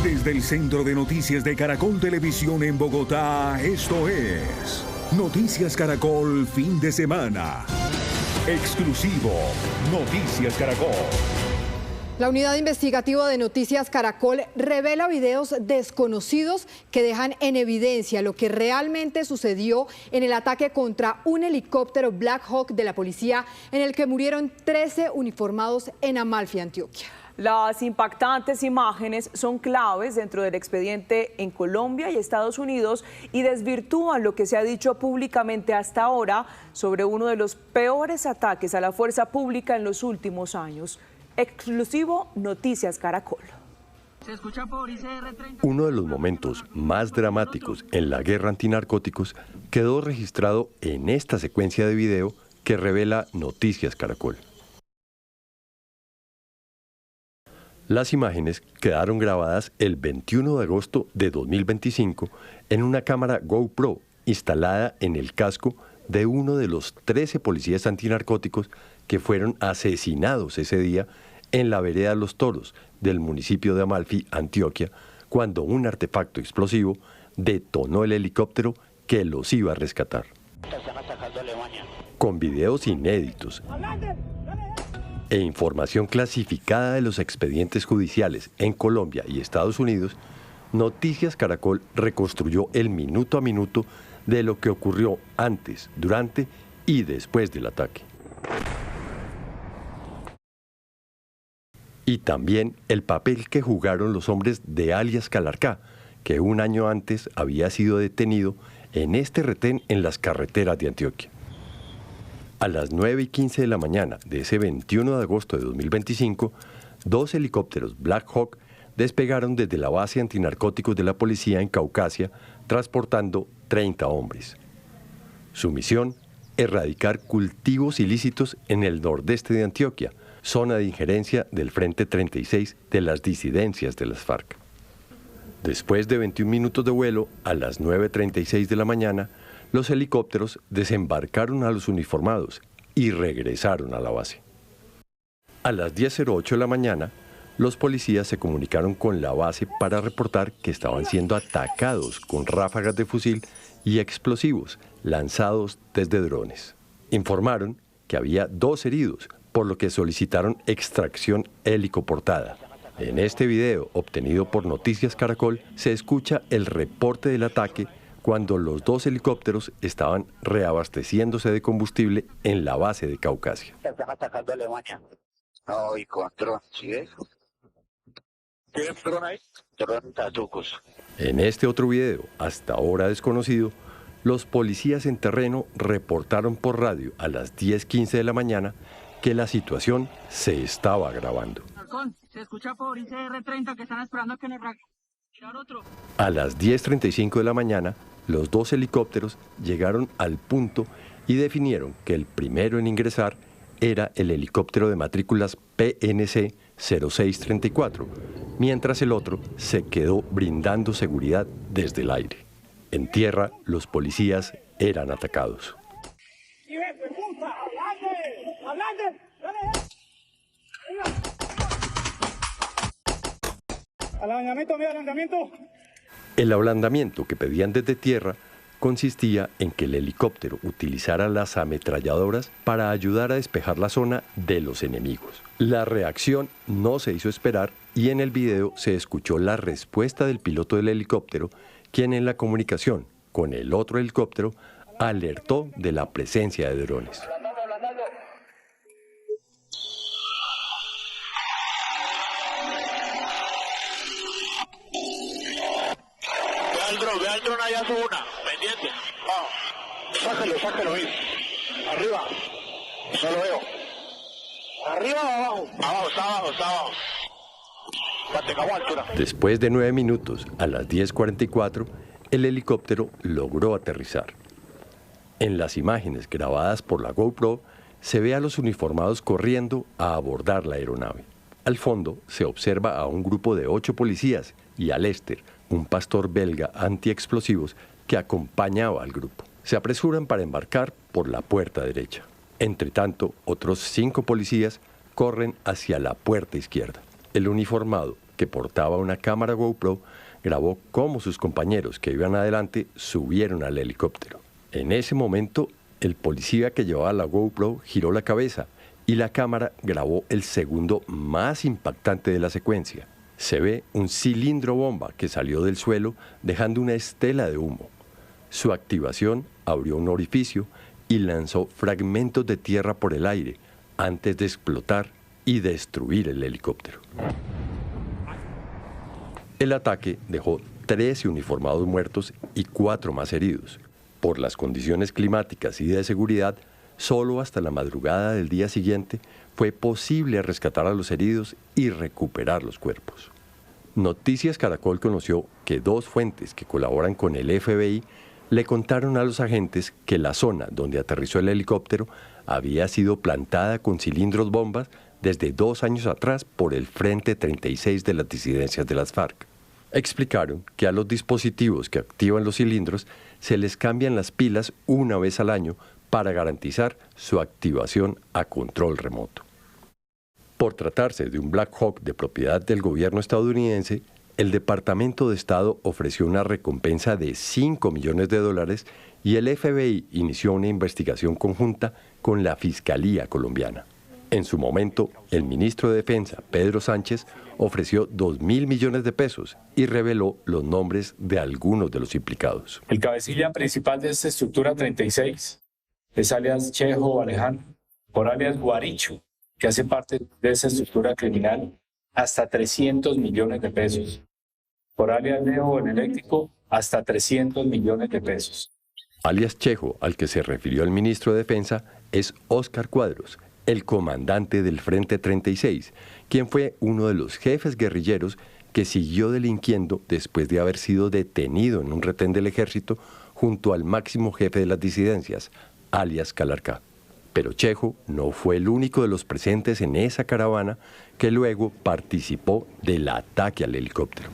Desde el Centro de Noticias de Caracol Televisión en Bogotá, esto es Noticias Caracol Fin de Semana. Exclusivo Noticias Caracol. La unidad investigativa de Noticias Caracol revela videos desconocidos que dejan en evidencia lo que realmente sucedió en el ataque contra un helicóptero Black Hawk de la policía en el que murieron 13 uniformados en Amalfi, Antioquia. Las impactantes imágenes son claves dentro del expediente en Colombia y Estados Unidos y desvirtúan lo que se ha dicho públicamente hasta ahora sobre uno de los peores ataques a la fuerza pública en los últimos años. Exclusivo Noticias Caracol. Uno de los momentos más dramáticos en la guerra antinarcóticos quedó registrado en esta secuencia de video que revela Noticias Caracol. Las imágenes quedaron grabadas el 21 de agosto de 2025 en una cámara GoPro instalada en el casco de uno de los 13 policías antinarcóticos que fueron asesinados ese día en la vereda Los Toros del municipio de Amalfi, Antioquia, cuando un artefacto explosivo detonó el helicóptero que los iba a rescatar. Con videos inéditos e información clasificada de los expedientes judiciales en Colombia y Estados Unidos, Noticias Caracol reconstruyó el minuto a minuto de lo que ocurrió antes, durante y después del ataque. Y también el papel que jugaron los hombres de alias Calarcá, que un año antes había sido detenido en este retén en las carreteras de Antioquia. A las 9:15 de la mañana de ese 21 de agosto de 2025, 2 helicópteros Black Hawk despegaron desde la base antinarcóticos de la policía en Caucasia, transportando 30 hombres. Su misión, erradicar cultivos ilícitos en el nordeste de Antioquia, zona de injerencia del Frente 36 de las disidencias de las FARC. Después de 21 minutos de vuelo, a las 9:36 de la mañana, los helicópteros desembarcaron a los uniformados y regresaron a la base. A las 10:08 de la mañana, los policías se comunicaron con la base para reportar que estaban siendo atacados con ráfagas de fusil y explosivos lanzados desde drones. Informaron que había 2 heridos, por lo que solicitaron extracción helicoportada. En este video, obtenido por Noticias Caracol, se escucha el reporte del ataque cuando los 2 helicópteros estaban reabasteciéndose de combustible en la base de Caucasia. Están atacando a Alemania. No, y con dron, ¿sí ves? ¿Tienes dron ahí? Dron Tazucos. En este otro video, hasta ahora desconocido, los policías en terreno reportaron por radio a las 10:15 de la mañana que la situación se estaba agravando. Se escucha por ICR-30 que están esperando que nos tirar otro. A las 10:35 de la mañana, los 2 helicópteros llegaron al punto y definieron que el primero en ingresar era el helicóptero de matrículas PNC 0634, mientras el otro se quedó brindando seguridad desde el aire. En tierra, los policías eran atacados. El ablandamiento que pedían desde tierra consistía en que el helicóptero utilizara las ametralladoras para ayudar a despejar la zona de los enemigos. La reacción no se hizo esperar y en el video se escuchó la respuesta del piloto del helicóptero, quien en la comunicación con el otro helicóptero alertó de la presencia de drones. Ve al dron allá a su una, pendiente. Vamos. Sáquelo, bien. Arriba. Eso lo veo. ¿Arriba o abajo? Abajo, está abajo. Mantengamos altura. Después de 9 minutos, a las 10:44, el helicóptero logró aterrizar. En las imágenes grabadas por la GoPro, se ve a los uniformados corriendo a abordar la aeronave. Al fondo se observa a un grupo de 8 policías y a Lester, un pastor belga antiexplosivos que acompañaba al grupo. Se apresuran para embarcar por la puerta derecha. Entre tanto, otros 5 policías corren hacia la puerta izquierda. El uniformado que que portaba una cámara GoPro, grabó cómo sus compañeros que iban adelante subieron al helicóptero. En ese momento, el policía que llevaba la GoPro giró la cabeza y la cámara grabó el segundo más impactante de la secuencia. Se ve un cilindro bomba que salió del suelo dejando una estela de humo. Su activación abrió un orificio y lanzó fragmentos de tierra por el aire antes de explotar y destruir el helicóptero. El ataque dejó 13 uniformados muertos y 4 más heridos. Por las condiciones climáticas y de seguridad, solo hasta la madrugada del día siguiente fue posible rescatar a los heridos y recuperar los cuerpos. Noticias Caracol conoció que 2 fuentes que colaboran con el FBI le contaron a los agentes que la zona donde aterrizó el helicóptero había sido plantada con cilindros bombas desde 2 años atrás por el Frente 36 de las disidencias de las FARC. Explicaron que a los dispositivos que activan los cilindros se les cambian las pilas una vez al año para garantizar su activación a control remoto. Por tratarse de un Black Hawk de propiedad del gobierno estadounidense, el Departamento de Estado ofreció una recompensa de $5 millones y el FBI inició una investigación conjunta con la Fiscalía colombiana. En su momento, el ministro de Defensa, Pedro Sánchez, ofreció $2.000 millones y reveló los nombres de algunos de los implicados. El cabecilla principal de esta estructura 36 es alias Chejo Alejandro, por alias Guaricho, que hace parte de esa estructura criminal, hasta $300 millones. Por alias Leo el Eléctrico, hasta $300 millones. Alias Chejo, al que se refirió el ministro de Defensa, es Óscar Cuadros, el comandante del Frente 36, quien fue uno de los jefes guerrilleros que siguió delinquiendo después de haber sido detenido en un retén del ejército junto al máximo jefe de las disidencias, alias Calarcá. Pero Chejo no fue el único de los presentes en esa caravana que luego participó del ataque al helicóptero.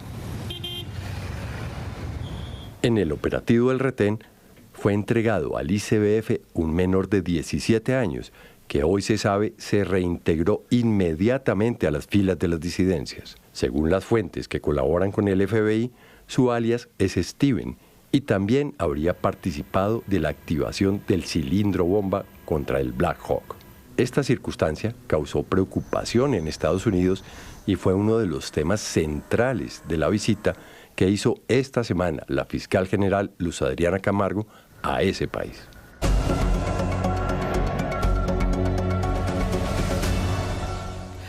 En el operativo del retén fue entregado al ICBF un menor de 17 años que hoy se sabe se reintegró inmediatamente a las filas de las disidencias. Según las fuentes que colaboran con el FBI, su alias es Steven y también habría participado de la activación del cilindro bomba contra el Black Hawk. Esta circunstancia causó preocupación en Estados Unidos y fue uno de los temas centrales de la visita que hizo esta semana la fiscal general Luz Adriana Camargo a ese país.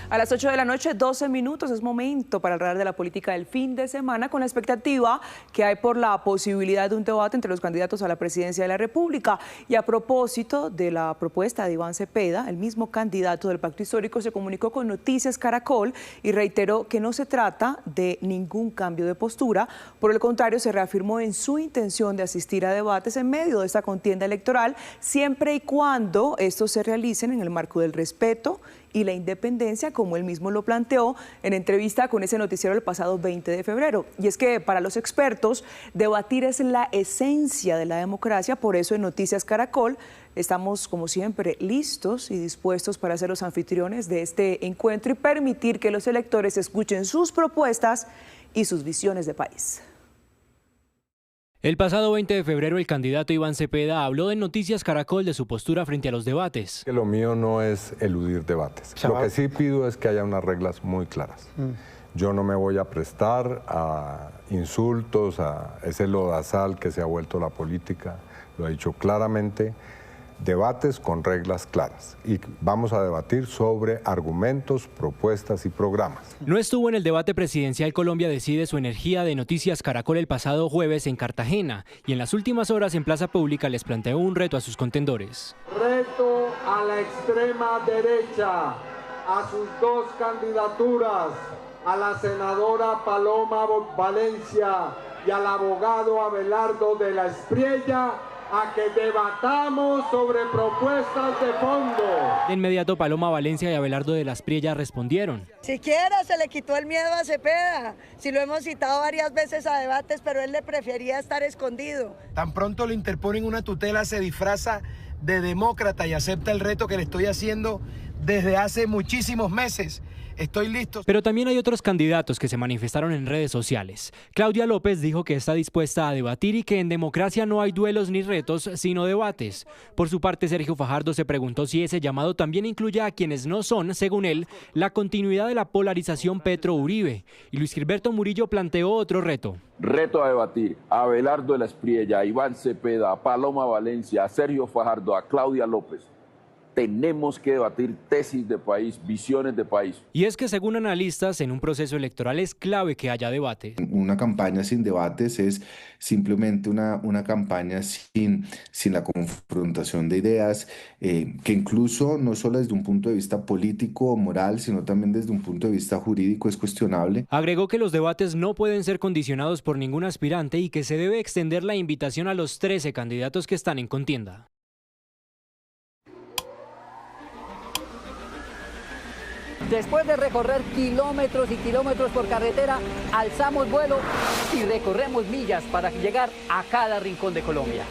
A las 8 de la noche, 12 minutos, es momento para hablar de la política del fin de semana con la expectativa que hay por la posibilidad de un debate entre los candidatos a la presidencia de la República. Y a propósito de la propuesta de Iván Cepeda, el mismo candidato del Pacto Histórico se comunicó con Noticias Caracol y reiteró que no se trata de ningún cambio de postura. Por el contrario, se reafirmó en su intención de asistir a debates en medio de esta contienda electoral, siempre y cuando estos se realicen en el marco del respeto y la independencia, como él mismo lo planteó en entrevista con ese noticiero el pasado 20 de febrero. Y es que para los expertos, debatir es la esencia de la democracia, por eso en Noticias Caracol estamos, como siempre, listos y dispuestos para ser los anfitriones de este encuentro y permitir que los electores escuchen sus propuestas y sus visiones de país. El pasado 20 de febrero, el candidato Iván Cepeda habló en Noticias Caracol de su postura frente a los debates. Lo mío no es eludir debates. Lo que sí pido es que haya unas reglas muy claras. Yo no me voy a prestar a insultos, a ese lodazal que se ha vuelto la política. Lo he dicho claramente. Debates con reglas claras y vamos a debatir sobre argumentos, propuestas y programas. No estuvo en el debate presidencial Colombia Decide Su Energía de Noticias Caracol el pasado jueves en Cartagena y en las últimas horas en Plaza Pública les planteó un reto a sus contendores. Reto a la extrema derecha, a sus 2 candidaturas, a la senadora Paloma Valencia y al abogado Abelardo de la Espriella, a que debatamos sobre propuestas de fondo. De inmediato, Paloma Valencia y Abelardo de la Espriella respondieron. Siquiera se le quitó el miedo a Cepeda, si lo hemos citado varias veces a debates, pero él le prefería estar escondido. Tan pronto le interponen una tutela, se disfraza de demócrata y acepta el reto que le estoy haciendo desde hace muchísimos meses. Estoy listo. Pero también hay otros candidatos que se manifestaron en redes sociales. Claudia López dijo que está dispuesta a debatir y que en democracia no hay duelos ni retos, sino debates. Por su parte, Sergio Fajardo se preguntó si ese llamado también incluye a quienes no son, según él, la continuidad de la polarización Petro-Uribe. Y Luis Gilberto Murillo planteó otro reto. Reto a debatir a Abelardo de la Espriella, a Iván Cepeda, a Paloma Valencia, a Sergio Fajardo, a Claudia López. Tenemos que debatir tesis de país, visiones de país. Y es que según analistas, en un proceso electoral es clave que haya debate. Una campaña sin debates es simplemente una campaña sin la confrontación de ideas, que incluso no solo desde un punto de vista político o moral, sino también desde un punto de vista jurídico es cuestionable. Agregó que los debates no pueden ser condicionados por ningún aspirante y que se debe extender la invitación a los 13 candidatos que están en contienda. Después de recorrer kilómetros y kilómetros por carretera, alzamos vuelo y recorremos millas para llegar a cada rincón de Colombia.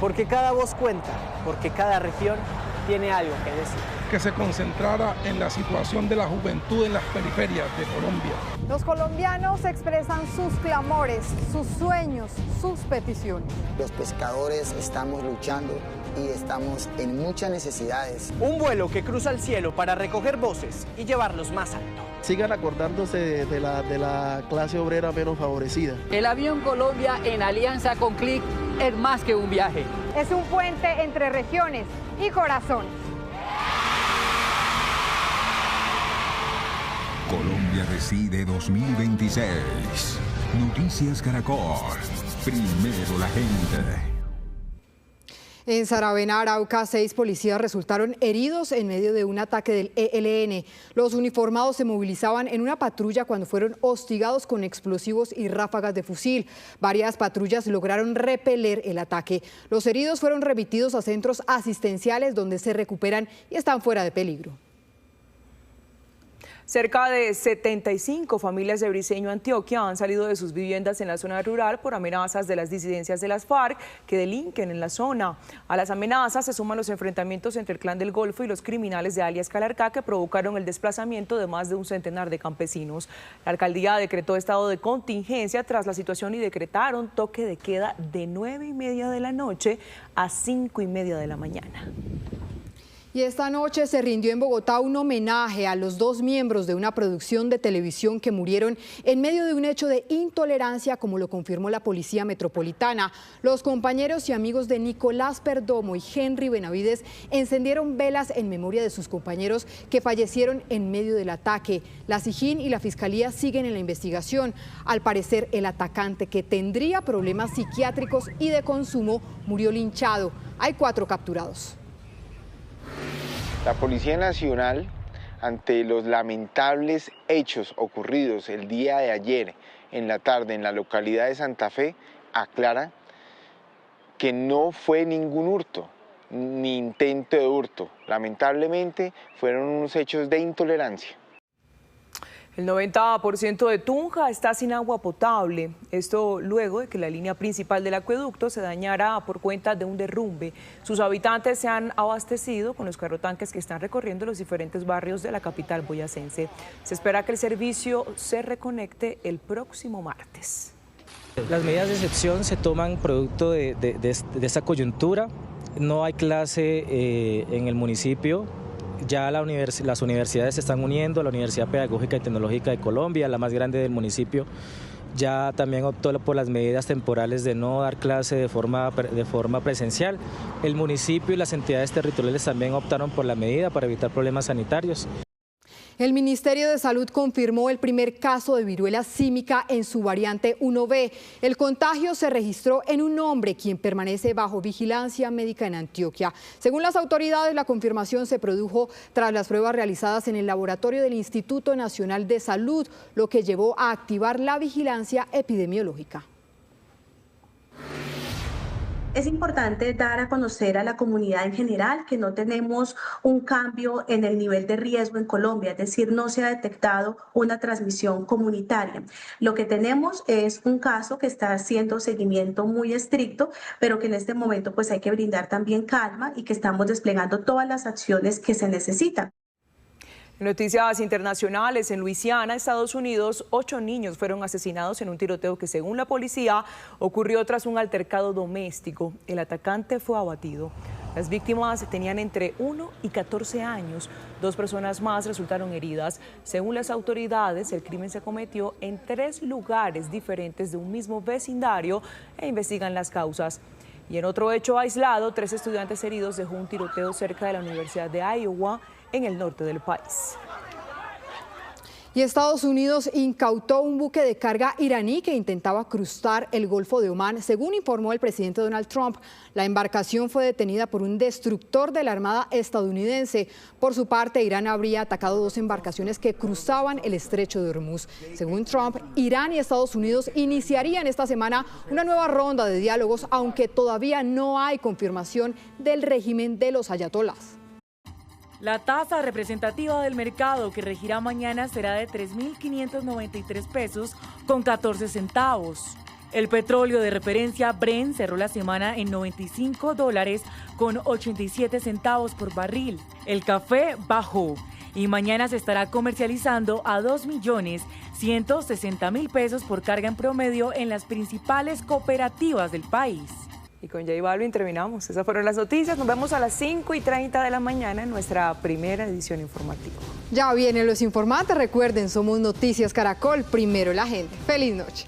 Porque cada voz cuenta, porque cada región tiene algo que decir. Que se concentrara en la situación de la juventud en las periferias de Colombia. Los colombianos expresan sus clamores, sus sueños, sus peticiones. Los pescadores estamos luchando y estamos en muchas necesidades. Un vuelo que cruza el cielo para recoger voces y llevarlos más alto. Sigan acordándose de la clase obrera menos favorecida. El avión Colombia en alianza con CLIC es más que un viaje. Es un puente entre regiones y corazones. Colombia Decide 2026. Noticias Caracol. Primero la gente. En Saravena, Arauca, 6 policías resultaron heridos en medio de un ataque del ELN. Los uniformados se movilizaban en una patrulla cuando fueron hostigados con explosivos y ráfagas de fusil. Varias patrullas lograron repeler el ataque. Los heridos fueron remitidos a centros asistenciales donde se recuperan y están fuera de peligro. Cerca de 75 familias de Briceño, Antioquia, han salido de sus viviendas en la zona rural por amenazas de las disidencias de las FARC que delinquen en la zona. A las amenazas se suman los enfrentamientos entre el Clan del Golfo y los criminales de alias Calarcá que provocaron el desplazamiento de más de un centenar de campesinos. La alcaldía decretó estado de contingencia tras la situación y decretaron toque de queda de 9:30 de la noche a 5:30 de la mañana. Y esta noche se rindió en Bogotá un homenaje a los 2 miembros de una producción de televisión que murieron en medio de un hecho de intolerancia, como lo confirmó la Policía Metropolitana. Los compañeros y amigos de Nicolás Perdomo y Henry Benavides encendieron velas en memoria de sus compañeros que fallecieron en medio del ataque. La SIJIN y la Fiscalía siguen en la investigación. Al parecer, el atacante, que tendría problemas psiquiátricos y de consumo, murió linchado. Hay 4 capturados. La Policía Nacional, ante los lamentables hechos ocurridos el día de ayer en la tarde en la localidad de Santa Fe, aclara que no fue ningún hurto, ni intento de hurto. Lamentablemente fueron unos hechos de intolerancia. El 90% de Tunja está sin agua potable. Esto luego de que la línea principal del acueducto se dañara por cuenta de un derrumbe. Sus habitantes se han abastecido con los carrotanques que están recorriendo los diferentes barrios de la capital boyacense. Se espera que el servicio se reconecte el próximo martes. Las medidas de excepción se toman producto de esta coyuntura. No hay clase en el municipio. Ya las universidades se están uniendo, la Universidad Pedagógica y Tecnológica de Colombia, la más grande del municipio, ya también optó por las medidas temporales de no dar clase de forma presencial. El municipio y las entidades territoriales también optaron por la medida para evitar problemas sanitarios. El Ministerio de Salud confirmó el primer caso de viruela símica en su variante 1B. El contagio se registró en un hombre quien permanece bajo vigilancia médica en Antioquia. Según las autoridades, la confirmación se produjo tras las pruebas realizadas en el laboratorio del Instituto Nacional de Salud, lo que llevó a activar la vigilancia epidemiológica. Es importante dar a conocer a la comunidad en general que no tenemos un cambio en el nivel de riesgo en Colombia, es decir, no se ha detectado una transmisión comunitaria. Lo que tenemos es un caso que está haciendo seguimiento muy estricto, pero que en este momento pues hay que brindar también calma y que estamos desplegando todas las acciones que se necesitan. Noticias internacionales. En Luisiana, Estados Unidos, 8 niños fueron asesinados en un tiroteo que, según la policía, ocurrió tras un altercado doméstico. El atacante fue abatido. Las víctimas tenían entre 1 y 14 años. 2 personas más resultaron heridas. Según las autoridades, el crimen se cometió en 3 lugares diferentes de un mismo vecindario e investigan las causas. Y en otro hecho aislado, 3 estudiantes heridos dejó un tiroteo cerca de la Universidad de Iowa, en el norte del país. Y Estados Unidos incautó un buque de carga iraní que intentaba cruzar el Golfo de Omán. Según informó el presidente Donald Trump, la embarcación fue detenida por un destructor de la Armada estadounidense. Por su parte, Irán habría atacado 2 embarcaciones que cruzaban el estrecho de Hormuz. Según Trump, Irán y Estados Unidos iniciarían esta semana una nueva ronda de diálogos, aunque todavía no hay confirmación del régimen de los ayatolás. La tasa representativa del mercado que regirá mañana será de 3.593 pesos con 14 centavos. El petróleo de referencia Brent cerró la semana en $95 con 87 centavos por barril. El café bajó y mañana se estará comercializando a 2.160.000 pesos por carga en promedio en las principales cooperativas del país. Y con J Balvin terminamos. Esas fueron las noticias. Nos vemos a las 5:30 de la mañana en nuestra primera edición informativa. Ya vienen los informantes. Recuerden, somos Noticias Caracol, primero la gente. Feliz noche.